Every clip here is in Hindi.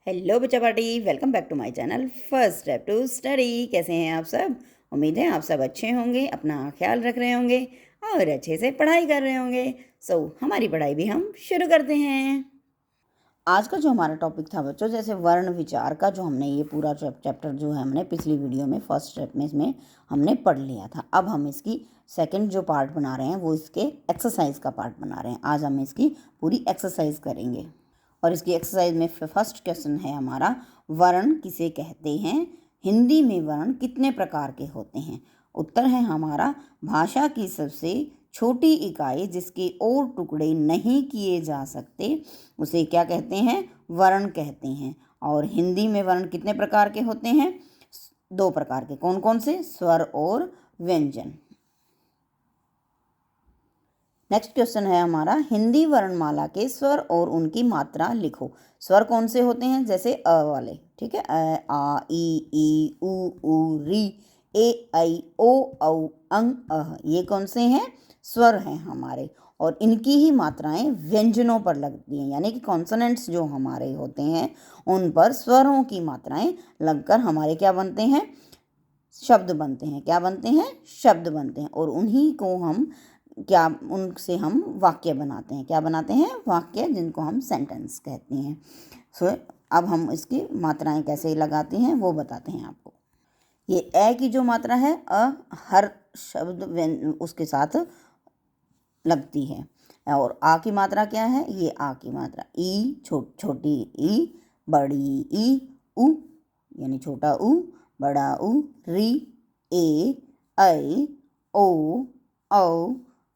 हेलो बच्चा party, welcome back to my channel first step to study. कैसे हैं आप सब? उम्मीद है आप सब अच्छे होंगे, अपना ख्याल रख रहे होंगे और अच्छे से पढ़ाई कर रहे होंगे। हमारी पढ़ाई भी हम शुरू करते हैं। आज का जो हमारा टॉपिक था बच्चों, जैसे वर्ण विचार का, जो हमने ये पूरा चैप्टर जो है हमने पिछली वीडियो में फर्स्ट स्टेप में इसमें हमने पढ़ लिया था। अब हम इसकी सेकंड जो पार्ट बना रहे हैं वो इसके एक्सरसाइज का पार्ट बना रहे हैं। आज हम इसकी पूरी एक्सरसाइज करेंगे और इसकी एक्सरसाइज में फर्स्ट क्वेश्चन है हमारा, वर्ण किसे कहते हैं? हिंदी में वर्ण कितने प्रकार के होते हैं? उत्तर है हमारा, भाषा की सबसे छोटी इकाई जिसके और टुकड़े नहीं किए जा सकते उसे क्या कहते हैं? वर्ण कहते हैं। और हिंदी में वर्ण कितने प्रकार के होते हैं? 2 प्रकार के। कौन कौन से? स्वर और व्यंजन। नेक्स्ट क्वेश्चन है हमारा, हिंदी वर्णमाला के स्वर और उनकी मात्रा लिखो। स्वर कौन से होते हैं? जैसे अ वाले, ठीक है, अ, आ, ई, उ, री, ए, ऐ, ओ, औ, अंग, अह, ये कौन से हैं? स्वर हैं हमारे। और इनकी ही मात्राएं व्यंजनों पर लगती हैं, यानी कि कॉन्सोनेंट्स जो हमारे होते हैं उन पर स्वरों की मात्राएं लगकर हमारे क्या बनते हैं? शब्द बनते हैं। क्या बनते हैं? शब्द बनते हैं। और उन्हीं को हम क्या, उनसे हम वाक्य बनाते हैं। क्या बनाते हैं? वाक्य, जिनको हम सेंटेंस कहते हैं। अब हम इसकी मात्राएं कैसे लगाते हैं वो बताते हैं आपको। ये ए की जो मात्रा है, हर शब्द उसके साथ लगती है। और आ की मात्रा क्या है? ये आ की मात्रा, ई, छोटी ई, बड़ी ई, उ यानी छोटा उ, बड़ा उ, री, ए, ऐ, ओ, औ,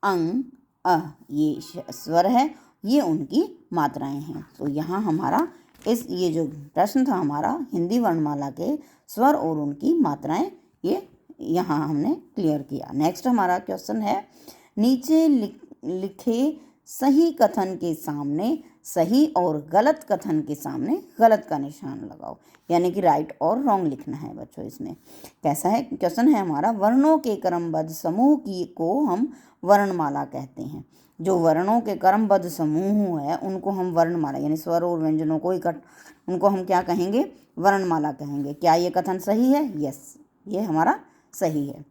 अंग, अह, ये स्वर है, ये उनकी मात्राएं हैं। तो यहाँ हमारा ये जो प्रश्न था हमारा, हिंदी वर्णमाला के स्वर और उनकी मात्राएं, ये यहाँ हमने क्लियर किया। नेक्स्ट हमारा क्वेश्चन है, नीचे लिखे सही कथन के सामने सही और गलत कथन के सामने गलत का निशान लगाओ। यानी कि राइट और रॉन्ग लिखना है बच्चों। इसमें कैसा है क्वेश्चन है हमारा, वर्णों के क्रमबद्ध समूह की को हम वर्णमाला कहते हैं। जो वर्णों के क्रमबद्ध समूह है उनको हम वर्णमाला, यानी स्वर और व्यंजनों को उनको हम क्या कहेंगे? वर्णमाला कहेंगे। क्या ये कथन सही है? यस, ये हमारा सही है।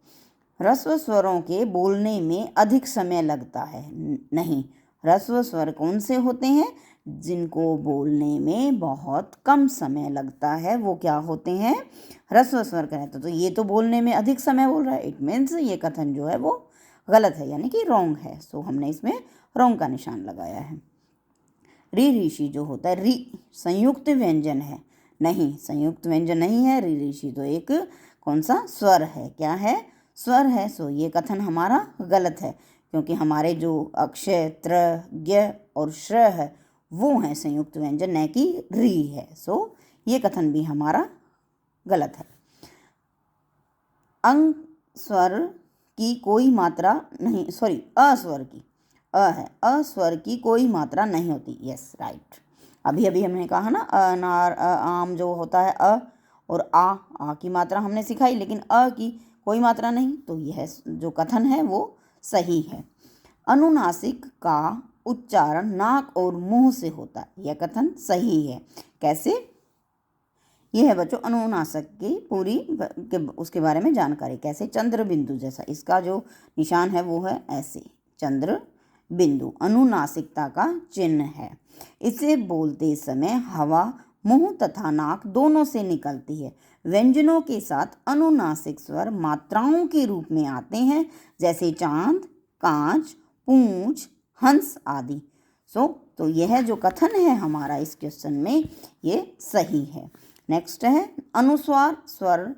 ह्रस्व स्वरों के बोलने में अधिक समय लगता है। नहीं, ह्रस्व स्वर कौन से होते हैं? जिनको बोलने में बहुत कम समय लगता है, वो क्या होते हैं? ह्रस्व स्वर कहते हैं। तो ये तो बोलने में अधिक समय बोल रहा है, इट मीन्स ये कथन जो है वो गलत है, यानी कि रॉन्ग है। सो हमने इसमें रॉन्ग का निशान लगाया है। री ऋषि जो होता है, री संयुक्त व्यंजन है। नहीं, संयुक्त व्यंजन नहीं है। री ऋषि तो एक कौन सा स्वर है? क्या है? स्वर है। सो ये कथन हमारा गलत है, क्योंकि हमारे जो अक्षय, त्र, ज्ञ और श्र है वो हैं संयुक्त व्यंजन, न कि री है। सो ये कथन भी हमारा गलत है। अंग स्वर की कोई मात्रा नहीं, सॉरी, अस्वर की, है, अस्वर की कोई मात्रा नहीं होती। Yes, right. अभी अभी हमने कहा ना, अनार, आम जो होता है और आ की मात्रा हमने सिखाई, लेकिन की कोई मात्रा नहीं। तो यह जो कथन है वो सही है। अनुनासिक का उच्चारण नाक और मुंह से होता है। यह कथन सही है। कैसे? यह है बच्चों अनुनासिक की पूरी उसके बारे में जानकारी। कैसे? चंद्र बिंदु जैसा इसका जो निशान है वो है ऐसे, चंद्र बिंदु अनुनासिकता का चिन्ह है। इसे बोलते समय हवा मुंह तथा नाक दोनों से निकलती है। व्यंजनों के साथ अनुनासिक स्वर मात्राओं के रूप में आते हैं, जैसे चांद, कांच, पूंछ, हंस आदि। तो यह जो कथन है हमारा इस क्वेश्चन में, ये सही है। नेक्स्ट है अनुस्वार स्वर,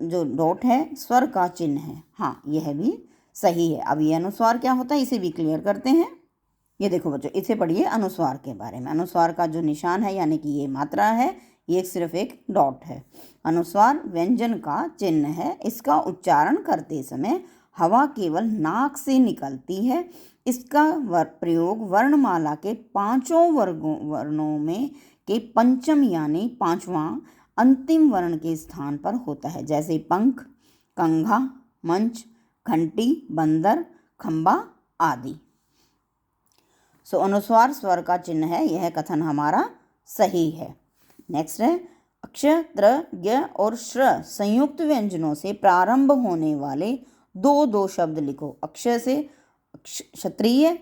जो डॉट है स्वर का चिन्ह है। हाँ, यह भी सही है। अब ये अनुस्वार क्या होता है इसे भी क्लियर करते हैं। ये देखो बच्चों, इसे पढ़िए अनुस्वार के बारे में। अनुस्वार का जो निशान है, यानी कि ये मात्रा है, ये सिर्फ एक डॉट है। अनुस्वार व्यंजन का चिन्ह है। इसका उच्चारण करते समय हवा केवल नाक से निकलती है। इसका प्रयोग वर्णमाला के 5 वर्णों में के पंचम यानी 5वां अंतिम वर्ण के स्थान पर होता है, जैसे पंख, कंघा, मंच, घंटी, बंदर, खंबा आदि। अनुस्वार स्वर का चिन्ह है, यह कथन हमारा सही है। नेक्स्ट है अक्ष, त्र, ज्ञ और श्र संयुक्त व्यंजनों से प्रारंभ होने वाले दो शब्द लिखो। अक्ष से क्षत्रिय,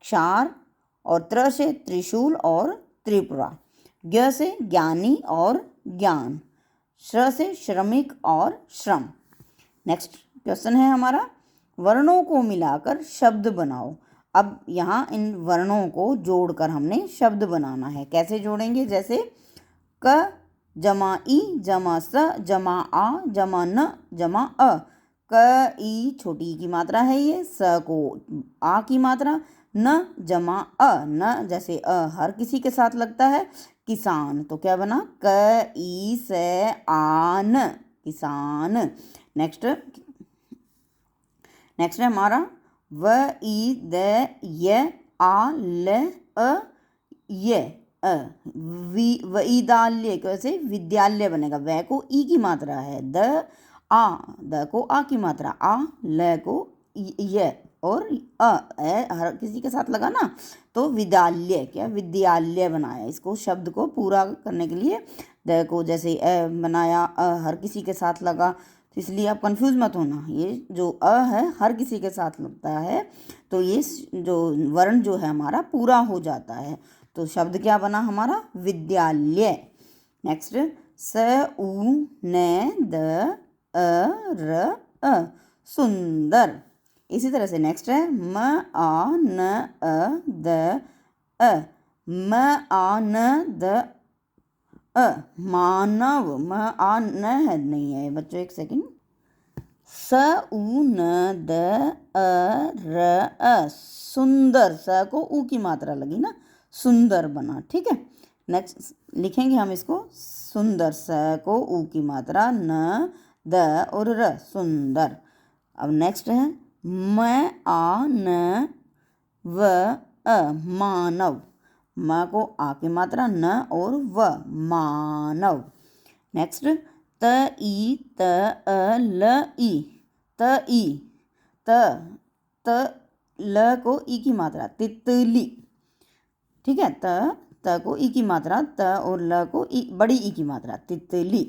क्षार, और त्र से त्रिशूल और त्रिपुरा, ज्ञ से ज्ञानी और ज्ञान, श्र से श्रमिक और श्रम। नेक्स्ट क्वेश्चन है हमारा, वर्णों को मिलाकर शब्द बनाओ। अब यहाँ इन वर्णों को जोड़कर हमने शब्द बनाना है। कैसे जोड़ेंगे? जैसे क जमा ई जमा स जमा आ जमा न जमा अ। क ई छोटी की मात्रा है ये, स को आ की मात्रा, न जमा अ, न जैसे हर किसी के साथ लगता है, किसान, तो क्या बना? क ई से आन, किसान। नेक्स्ट है हमारा व ई द य आ ल अ य अ, विदाल्य, कैसे? विद्यालय बनेगा। वै को ई की मात्रा है, द को आ की मात्रा, आ ल को य और हर किसी के साथ लगा ना, तो विद्यालय, क्या? विद्यालय बनाया। इसको शब्द को पूरा करने के लिए द को जैसे बनाया, हर किसी के साथ लगा, तो इसलिए आप कंफ्यूज मत होना। ये जो है हर किसी के साथ लगता है, तो ये जो वर्ण जो है हमारा पूरा हो जाता है। तो शब्द क्या बना हमारा? विद्यालय। नेक्स्ट स उ न द अ र अ, सुंदर। इसी तरह से नेक्स्ट है म आ न अ द अ, म आ न द अ, मानव। म आ न है, नहीं है बच्चों, एक सेकंड। स उ न द अ र अ, सुंदर। स को उ की मात्रा लगी ना, सुंदर बना। ठीक है, नेक्स्ट लिखेंगे हम इसको सुंदर। स को उ की मात्रा, न द और र, सुंदर। अब नेक्स्ट है म आ न व अ, मानव। म को आ की मात्रा, न और व, मानव। नेक्स्ट त ई त अ ल ई, त ई, त ल को ई की मात्रा, तितली। ठीक है, त को ई की मात्रा, त और ल को बड़ी ई की मात्रा, तितली।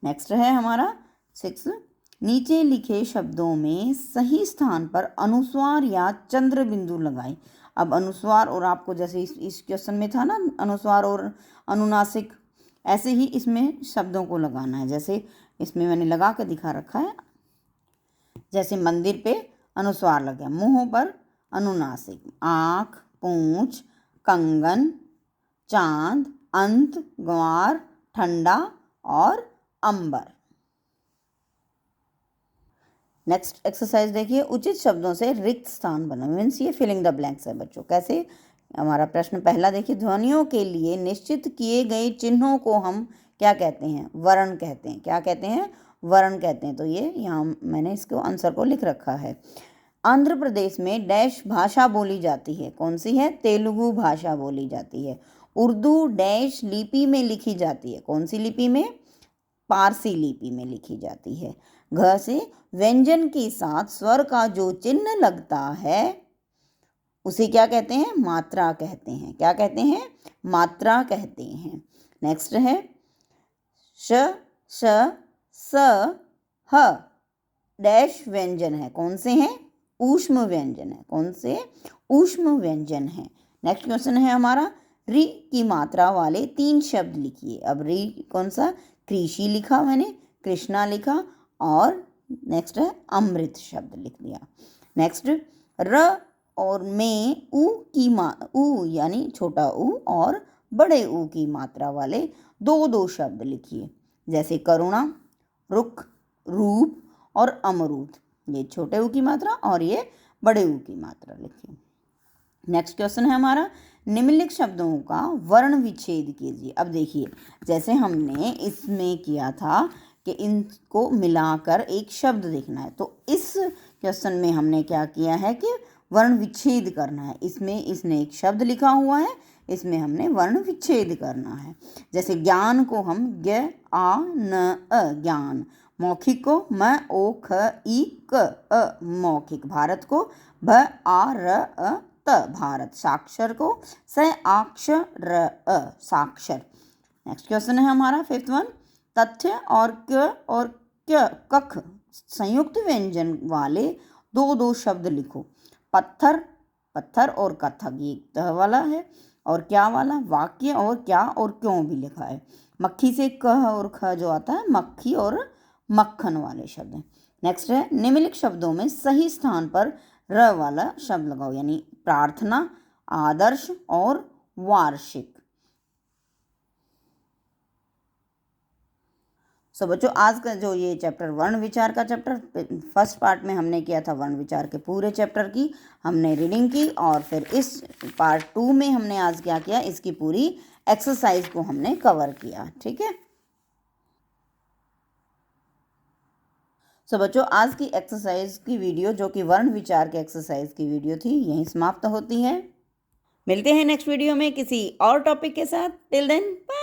नेक्स्ट है हमारा 6, नीचे लिखे शब्दों में सही स्थान पर अनुस्वार या चंद्र बिंदु लगाएं। अब अनुस्वार, और आपको जैसे इस क्वेश्चन में था ना अनुस्वार और अनुनासिक, ऐसे ही इसमें शब्दों को लगाना है। जैसे इसमें मैंने लगा कर दिखा रखा है, जैसे मंदिर पे अनुस्वार लगे, मुंह पर अनुनासिक, आँख, पूंछ, कंगन, चांद, अंत, ग्वार, ठंडा और अंबर। नेक्स्ट एक्सरसाइज देखिए, उचित शब्दों से रिक्त स्थान बनाओ। मीन्स ये फिलिंग द ब्लैंक्स है बच्चों। कैसे? हमारा प्रश्न पहला देखिए, ध्वनियों के लिए निश्चित किए गए चिन्हों को हम क्या कहते हैं? वर्ण कहते हैं। क्या कहते हैं? वर्ण कहते हैं। तो ये यहाँ मैंने इसको आंसर को लिख रखा है। आंध्र प्रदेश में डैश भाषा बोली जाती है। कौन सी है? तेलुगु भाषा बोली जाती है। उर्दू डैश लिपि में लिखी जाती है। कौन सी लिपि में? पारसी लिपि में लिखी जाती है। घ से व्यंजन के साथ स्वर का जो चिन्ह लगता है उसे क्या कहते हैं? मात्रा कहते हैं। क्या कहते हैं? मात्रा कहते हैं। नेक्स्ट है श, श, स, ह डैश व्यंजन है। कौन से हैं? ऊष्म व्यंजन है। कौन से? ऊष्म व्यंजन है। नेक्स्ट क्वेश्चन है हमारा, री की मात्रा वाले 3 शब्द लिखिए। अब री कौन सा? कृषि लिखा मैंने, कृष्णा लिखा, और नेक्स्ट है अमृत शब्द लिख दिया। नेक्स्ट र और में उ यानी छोटा उ और बड़े उ की मात्रा वाले 2 शब्द लिखिए। जैसे करुणा, रुख, रूप और अमरूद। ये छोटे उ की मात्रा और ये बड़े उ की मात्रा लिखिए। नेक्स्ट क्वेश्चन है हमारा, निम्नलिखित शब्दों का वर्ण विच्छेद कीजिए। अब देखिए, जैसे हमने इसमें किया था कि इनको मिलाकर एक शब्द देखना है, तो इस क्वेश्चन में हमने क्या किया है कि वर्ण विच्छेद करना है। इसमें इसने एक शब्द लिखा हुआ है, इसमें हमने वर्ण विच्छेद करना है। जैसे ज्ञान को हम ज्ञ आ न अ, ज्ञान। मौखिक को म ओ ख ई क अ, मौखिक। भारत को भ आ र अ त, भारत। साक्षर को स आक्ष र अ, साक्षर। नेक्स्ट क्वेश्चन है हमारा फिफ्थ वन, तथ्य और क कख संयुक्त व्यंजन वाले दो दो शब्द लिखो। पत्थर, पत्थर और कथक ये त वाला है, और क्या वाला, वाक्य और क्या और क्यों भी लिखा है। मक्खी से कह और ख जो आता है मक्खी और मक्खन वाले शब्द हैं। नेक्स्ट है, निम्नलिखित शब्दों में सही स्थान पर र वाला शब्द लगाओ, यानी प्रार्थना, आदर्श और वार्षिक। सो बच्चों, आज का जो ये चैप्टर वर्ण विचार का चैप्टर फर्स्ट पार्ट में हमने किया था, वर्ण विचार के पूरे चैप्टर की हमने रीडिंग की, और फिर इस पार्ट 2 में हमने आज क्या किया, इसकी पूरी एक्सरसाइज को हमने कवर किया। ठीक है। सो बच्चों, आज की एक्सरसाइज की वीडियो जो कि वर्ण विचार के एक्सरसाइज की वीडियो थी, यहीं समाप्त होती है। मिलते हैं नेक्स्ट वीडियो में किसी और टॉपिक के साथ। Till then bye.